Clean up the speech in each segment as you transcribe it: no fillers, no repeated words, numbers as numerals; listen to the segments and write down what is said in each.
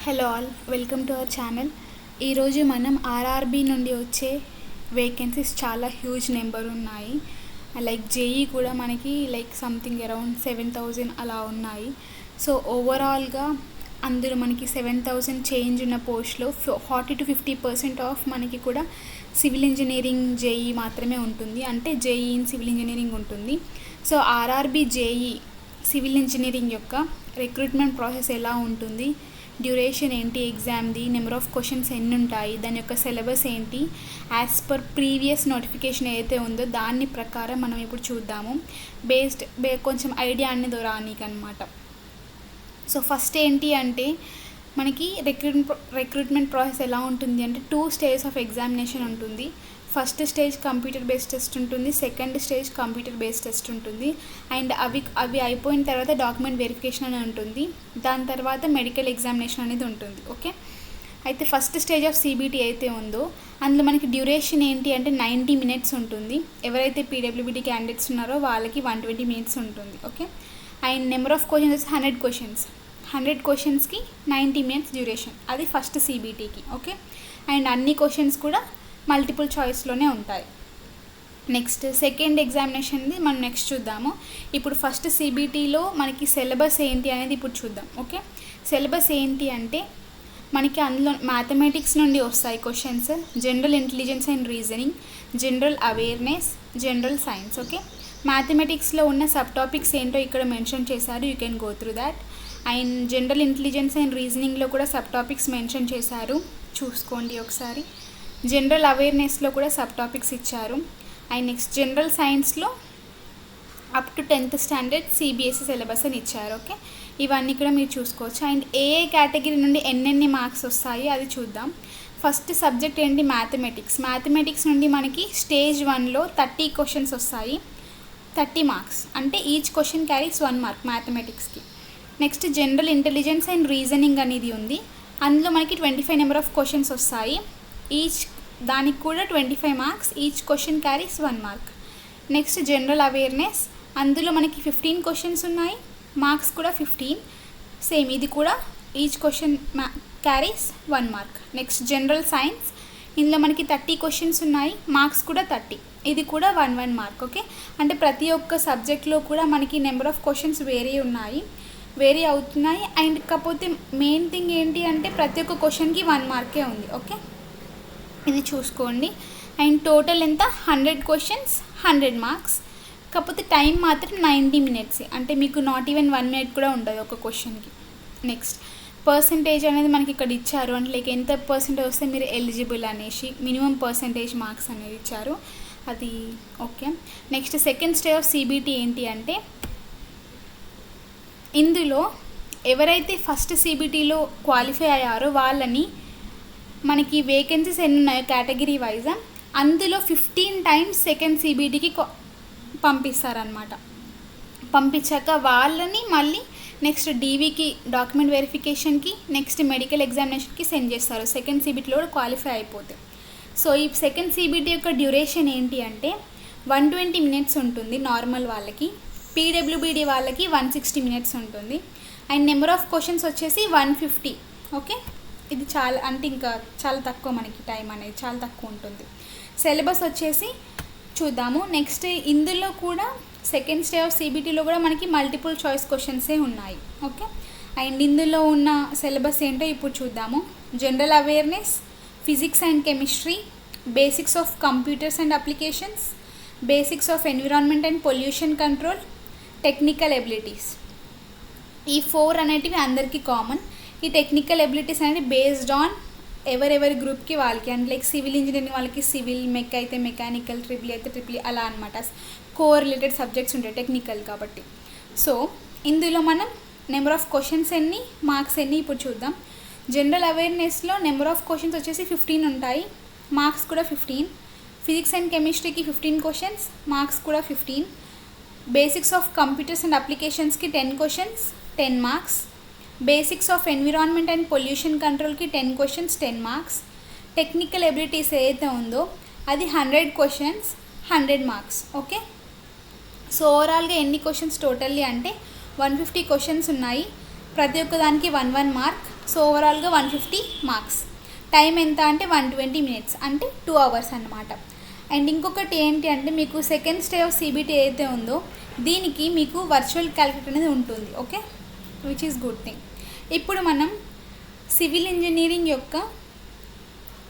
Hello all, welcome to our channel. ఈరోజు మనం RRB నుండి వచ్చే వేకెన్సీస్ చాలా హ్యూజ్ నెంబర్ ఉన్నాయి. లైక్ జేఈ కూడా మనకి సంథింగ్ అరౌండ్ 7,000 అలా ఉన్నాయి. సో ఓవరాల్గా అందులో మనకి 7,000 చేంజ్ ఉన్న పోస్ట్లో 40-50% ఆఫ్ మనకి కూడా సివిల్ ఇంజనీరింగ్ జేఈ మాత్రమే ఉంటుంది. అంటే జేఈ ఇన్ సివిల్ ఇంజనీరింగ్ ఉంటుంది. So RRB JE civil engineering యొక్క రిక్రూట్మెంట్ ప్రాసెస్ ఎలా ఉంటుంది, డ్యూరేషన్ ఏంటి, ఎగ్జామ్ది, నెంబర్ ఆఫ్ క్వశ్చన్స్ ఎన్ని ఉంటాయి, దాని యొక్క సిలబస్ ఏంటి, యాజ్ పర్ ప్రీవియస్ నోటిఫికేషన్ ఏదైతే ఉందో దాని ప్రకారం మనం ఇప్పుడు చూద్దాము. కొంచెం ఐడియా అనేది రానీకనమాట. సో ఫస్ట్ ఏంటి అంటే మనకి రిక్రూట్మెంట్ ప్రాసెస్ ఎలా ఉంటుంది అంటే 2 స్టేజెస్ ఆఫ్ ఎగ్జామినేషన్ ఉంటుంది. First stage computer based test ఉంటుంది, second stage computer based test ఉంటుంది. అండ్ అవి అయిపోయిన తర్వాత డాక్యుమెంట్ వెరిఫికేషన్ అనేది ఉంటుంది. దాని తర్వాత మెడికల్ ఎగ్జామినేషన్ అనేది ఉంటుంది. ఓకే, అయితే ఫస్ట్ స్టేజ్ ఆఫ్ సిబిటి అయితే ఉందో అందులో మనకి డ్యూరేషన్ ఏంటి అంటే 90 మినిట్స్ ఉంటుంది. ఎవరైతే పీడబ్ల్యూబీడీ క్యాండిడేట్స్ ఉన్నారో వాళ్ళకి 120 మినిట్స్ ఉంటుంది. Okay, and number of questions 100 questions. 100 క్వశ్చన్స్కి 90 మినిట్స్ డ్యూరేషన్. అది ఫస్ట్ సిబిటీకి. ఓకే, అండ్ అన్ని క్వశ్చన్స్ కూడా మల్టిపుల్ చాయిస్లోనే ఉంటాయి. నెక్స్ట్ సెకండ్ ఎగ్జామినేషన్ది మనం నెక్స్ట్ చూద్దాము. ఇప్పుడు ఫస్ట్ సిబిటీలో మనకి సిలబస్ ఏంటి అనేది ఇప్పుడు చూద్దాం. ఓకే, సిలబస్ ఏంటి అంటే మనకి అందులో మ్యాథమెటిక్స్ నుండి వస్తాయి questions, general intelligence and reasoning, general awareness, general science. Okay, మ్యాథమెటిక్స్లో ఉన్న సబ్ టాపిక్స్ ఏంటో ఇక్కడ మెన్షన్ చేశారు, you can go through that. And general intelligence and రీజనింగ్లో కూడా సబ్ టాపిక్స్ మెన్షన్ చేశారు, చూసుకోండి ఒకసారి. జనరల్ అవేర్నెస్లో కూడా సబ్ టాపిక్స్ ఇచ్చారు. అండ్ నెక్స్ట్ జనరల్ సైన్స్లో up to 10th standard CBSE syllabus అని ఇచ్చారు. ఓకే, ఇవన్నీ కూడా మీరు చూసుకోవచ్చు. అండ్ ఏ కేటగిరీ నుండి ఎన్నెన్ని మార్క్స్ వస్తాయి అది చూద్దాం. ఫస్ట్ సబ్జెక్ట్ ఏంటి, మ్యాథమెటిక్స్. మ్యాథమెటిక్స్ నుండి మనకి స్టేజ్ 1లో 30 క్వశ్చన్స్ వస్తాయి, 30 మార్క్స్. అంటే ఈచ్ క్వశ్చన్ క్యారీస్ 1 మార్క్ మ్యాథమెటిక్స్కి. Next general intelligence and reasoning అనేది ఉంది. అందులో మనకి 25 నెంబర్ ఆఫ్ క్వశ్చన్స్ వస్తాయి, దానికి కూడా 25 marks. Each question carries 1 mark. Next general awareness, అందులో మనకి 15 క్వశ్చన్స్ ఉన్నాయి, మార్క్స్ కూడా 15. సేమ్ ఇది కూడా each question carries 1 mark. Next general science, ఇందులో మనకి 30 క్వశ్చన్స్ ఉన్నాయి, మార్క్స్ కూడా 30. ఇది కూడా 1 మార్క్. ఓకే, అంటే ప్రతి ఒక్క సబ్జెక్ట్లో కూడా మనకి నెంబర్ ఆఫ్ క్వశ్చన్స్ వేరీ అవుతున్నాయి. అండ్ కాకపోతే మెయిన్ థింగ్ ఏంటి అంటే ప్రతి ఒక్క క్వశ్చన్కి 1 మార్కే ఉంది. ఓకే, ఇది చూసుకోండి. అండ్ టోటల్ ఎంత, 100 క్వశ్చన్స్, 100 మార్క్స్. కాకపోతే టైం మాత్రం 90 మినిట్స్. అంటే మీకు నాట్ ఈవెన్ 1 మినిట్ కూడా ఉండదు ఒక క్వశ్చన్కి. నెక్స్ట్ పర్సంటేజ్ అనేది మనకి ఇక్కడ ఇచ్చారు. అంటే ఎంత పర్సంటేజ్ వస్తే మీరు ఎలిజిబుల్ అనేసి మినిమం పర్సంటేజ్ మార్క్స్ అనేది ఇచ్చారు, అది okay. Next second stage of CBT ఏంటి అంటే ఇందులో ఎవరైతే ఫస్ట్ సిబిటీలో క్వాలిఫై అయ్యారో వాళ్ళని మనకి వేకెన్సీస్ ఎన్ని ఉన్నాయో కేటగిరీ వైజ్ అందులో 15 టైమ్స్ సెకండ్ సిబిటీకి పంపిస్తారనమాట. పంపించాక వాళ్ళని మళ్ళీ నెక్స్ట్ డీవీకి డాక్యుమెంట్ వెరిఫికేషన్కి, నెక్స్ట్ మెడికల్ ఎగ్జామినేషన్కి సెండ్ చేస్తారు సెకండ్ సిబిటీలో కూడా క్వాలిఫై అయిపోతే. సో ఈ సెకండ్ సిబిటీ యొక్క డ్యూరేషన్ ఏంటి అంటే 120 మినిట్స్ ఉంటుంది నార్మల్ వాళ్ళకి, పీడబ్ల్యూబీడీ వాళ్ళకి 160 మినిట్స్ ఉంటుంది. అండ్ నెంబర్ ఆఫ్ క్వశ్చన్స్ వచ్చేసి 150. ఓకే, ఇది ఇంకా చాలా తక్కువ, మనకి టైం అనేది చాలా తక్కువ ఉంటుంది. సిలబస్ వచ్చేసి చూద్దాము. నెక్స్ట్ ఇందులో కూడా సెకండ్ స్టేజ్ ఆఫ్ సిబిటీలో కూడా మనకి మల్టిపుల్ చాయిస్ క్వశ్చన్సే ఉన్నాయి. ఓకే, అండ్ ఇందులో ఉన్న సిలబస్ ఏంటో ఇప్పుడు చూద్దాము. General awareness, physics and chemistry, basics of computers and applications, basics of environment and pollution control, technical abilities. ఈ 4 అనేటివి అందరికీ కామన్. ఈ టెక్నికల్ ఎబిలిటీస్ అనేది బేస్డ్ ఆన్ ఎవరెవరి గ్రూప్కి వాళ్ళకి. అండ్ సివిల్ ఇంజనీరింగ్ వాళ్ళకి సివిల్, మెక్ అయితే మెకానికల్, ట్రిపుల్ అయితే ట్రిపుల్, అలా అనమాట. రిలేటెడ్ సబ్జెక్ట్స్ ఉంటాయి టెక్నికల్ కాబట్టి. సో ఇందులో మనం నెంబర్ ఆఫ్ క్వశ్చన్స్ ఎన్ని, మార్క్స్ ఎన్ని ఇప్పుడు చూద్దాం. జనరల్ అవేర్నెస్లో నెంబర్ ఆఫ్ క్వశ్చన్స్ వచ్చేసి 15 ఉంటాయి, మార్క్స్ కూడా 15. ఫిజిక్స్ అండ్ కెమిస్ట్రీకి 15 క్వశ్చన్స్, మార్క్స్ కూడా 15. బేసిక్స్ ఆఫ్ కంప్యూటర్స్ అండ్ అప్లికేషన్స్కి 10 questions, 10 marks. Basics of environment and pollution కంట్రోల్కి 10 క్వశ్చన్స్, 10 మార్క్స్. టెక్నికల్ ఎబిలిటీస్ ఏదైతే ఉందో అది 100 క్వశ్చన్స్, 100 మార్క్స్. ఓకే, సో ఓవరాల్గా ఎన్ని క్వశ్చన్స్ టోటల్లీ అంటే 150 క్వశ్చన్స్ ఉన్నాయి. ప్రతి ఒక్క దానికి 1 మార్క్. సో ఓవరాల్గా 150 మార్క్స్. టైం ఎంత అంటే 120 మినిట్స్, అంటే 2 అవర్స్ అన్నమాట. అండ్ ఇంకొకటి ఏంటి అంటే మీకు సెకండ్ స్టే ఆఫ్ సిబిటీ ఏదైతే ఉందో దీనికి మీకు వర్చువల్ క్యాలిక్యులేటర్ అనేది ఉంటుంది. Okay, which is good thing. ఇప్పుడు మనం సివిల్ ఇంజనీరింగ్ యొక్క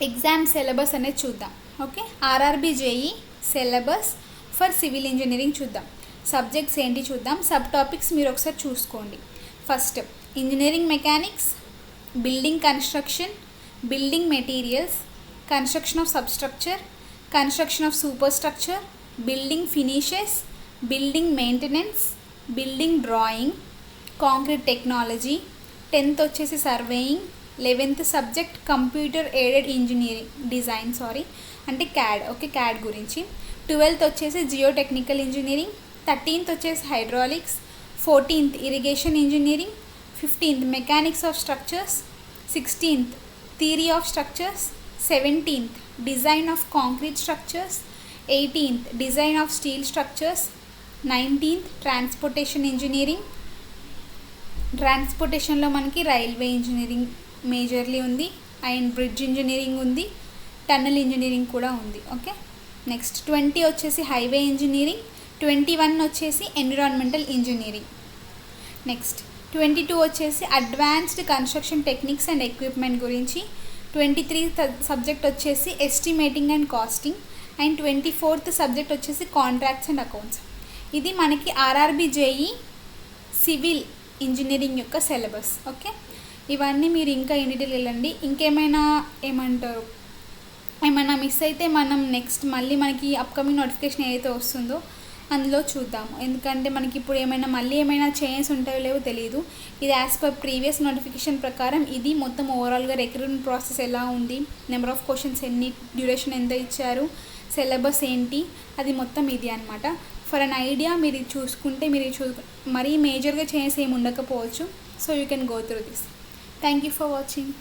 ఎగ్జామ్ సిలబస్ అనేది చూద్దాం. Okay, RRB JE syllabus for civil engineering చూద్దాం. సబ్జెక్ట్స్ ఏంటి చూద్దాం, సబ్ టాపిక్స్ మీరు ఒకసారి చూసుకోండి. First engineering mechanics, building construction, building materials, construction of substructure, construction of super structure, building finishes, building maintenance, building drawing, concrete technology. 10th వచ్చేసి surveying. 11th subject computer aided engineering design, అంటే CAD. Okay, CAD గురించి. 12th వచ్చేసి geo technical engineering. 13th వచ్చేసి hydraulics. 14th irrigation engineering. 15th mechanics of structures. 16th theory of structures. 17th design of concrete structures. 18th design of steel structures. 19th transportation engineering. ట్రాన్స్పోర్టేషన్లో మనకి railway engineering majorly ఉంది, and bridge engineering ఉంది, tunnel engineering కూడా ఉంది. Okay, next 20 వచ్చేసి highway engineering. 21 వచ్చేసి environmental engineering. Next 22 వచ్చేసి advanced construction techniques and equipment గురించి. 23 సబ్జెక్ట్ వచ్చేసి estimating and costing. And 24th subject వచ్చేసి కాంట్రాక్ట్స్ అండ్ అకౌంట్స్. ఇది మనకి ఆర్ఆర్బి జేఈ సివిల్ ఇంజనీరింగ్ యొక్క సిలబస్. ఓకే, ఇవన్నీ మీరు ఇంకా ఇన్ డీటెయిల్ వెళ్ళండి. ఇంకేమైనా ఏమైనా మిస్ అయితే మనం నెక్స్ట్ మళ్ళీ మనకి అప్కమింగ్ నోటిఫికేషన్ ఏదైతే వస్తుందో అందులో చూద్దాము. ఎందుకంటే మనకి ఇప్పుడు మళ్ళీ ఏమైనా చేంజెస్ ఉంటాయో లేవో తెలియదు. ఇది యాజ్ పర్ ప్రీవియస్ నోటిఫికేషన్ ప్రకారం ఇది మొత్తం ఓవరాల్గా రిక్రూట్మెంట్ ప్రాసెస్ ఎలా ఉంది, నెంబర్ ఆఫ్ క్వశ్చన్స్ ఎన్ని, డ్యూరేషన్ ఎంత ఇచ్చారు, సిలబస్ ఏంటి, అది మొత్తం ఇది అనమాట. ఫర్ అన్ ఐడియా మీరు చూసుకుంటే మరీ మేజర్గా చేంజెస్ ఏమి ఉండకపోవచ్చు. So you can go through this. Thank you for watching.